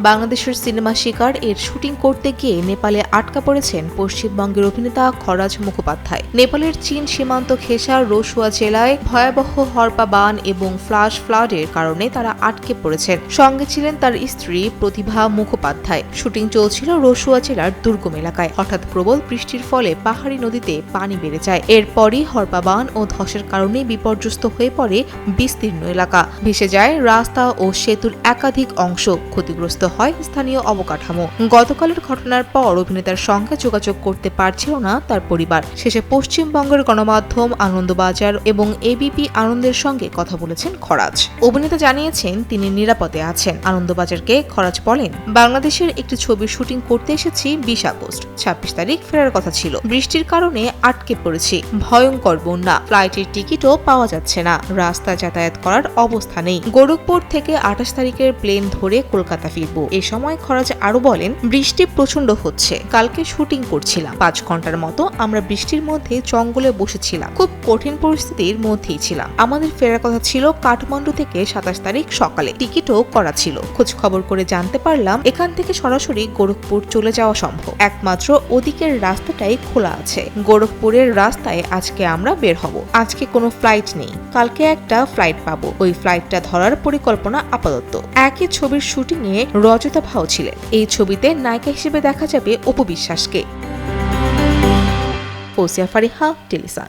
বাংলাদেশের সিনেমা শিকার এর শুটিং করতে গিয়ে নেপালে আটকা পড়েছেন পশ্চিমবঙ্গের অভিনেতা খরাজ মুখোপাধ্যায়। নেপালের চীন সীমান্ত ঘেঁষা রসুয়া জেলায় ভয়াবহ হরপা বান এবং ফ্লাশ ফ্লাডের কারণে তারা আটকে পড়েছেন। সঙ্গে ছিলেন তার স্ত্রী প্রতিভা মুখোপাধ্যায়। শুটিং চলছিল রসুয়া জেলার দুর্গম এলাকায়। হঠাৎ প্রবল বৃষ্টির ফলে পাহাড়ি নদীতে পানি বেড়ে যায়। এরপরই হরপা বান ও ধসের কারণে বিপর্যস্ত হয়ে পড়ে বিস্তীর্ণ এলাকা। ভেসে যায় রাস্তা ও সেতুর একাধিক অংশ, ক্ষতিগ্রস্ত হয় স্থানীয় অবকাঠামো। গতকালের ঘটনার পর অভিনেতার সঙ্গে যোগাযোগ করতে পারছিল না তার পরিবার। শেষে পশ্চিমবঙ্গের গণমাধ্যম আনন্দবাজার এবং এবিপি আনন্দের সঙ্গে কথা বলেছেন খরাজ। অভিনেতা জানিয়েছেন তিনি নিরাপদে আছেন। আনন্দবাজারকে খরাজ বলেন, বাংলাদেশের একটি ছবির শুটিং করতে এসেছি 20 আগস্ট। 26 তারিখ ফেরার কথা ছিল। বৃষ্টির কারণে আটকে পড়েছি। ভয়ঙ্কর বন্যা, ফ্লাইটের টিকিটও পাওয়া যাচ্ছে না, রাস্তায় যাতায়াত করার অবস্থা নেই। গোরখপুর থেকে 28 তারিখের প্লেন ধরে কলকাতা ফিরবো। এ সময় খরাজ আরো বলেন, বৃষ্টি প্রচন্ড হচ্ছে। কালকে শুটিং করছিলাম। 5 ঘন্টার মতো আমরা বৃষ্টির মধ্যে জঙ্গলে বসেছিলাম। খুব কঠিন পরিস্থিতির মধ্যেই ছিলাম। আমাদের ফেরার কথা ছিল কাঠমান্ডু থেকে 27 তারিখ সকালে। টিকিটও করা ছিল। খোঁজ খবর করে জানতে পারলাম এখান থেকে সরাসরি গোরখপুর চলে যাওয়া সম্ভব। একমাত্র ওদিকের রাস্তাটাই খোলা আছে। গোরখপুরের রাস্তায় আজকে আমরা বের হব। আজকে কোনো ফ্লাইট নেই। কালকে একটা ফ্লাইট পাবো। ওই ফ্লাইটটা ধরার পরিকল্পনা আপাতত। একই ছবির শুটিং এ রজতা ভাও ছিলেন। এই ছবিতে নায়িকা হিসেবে দেখা যাবে অপু বিশ্বাসকে। ফৌজিয়া ফারিহা, টেলিসান।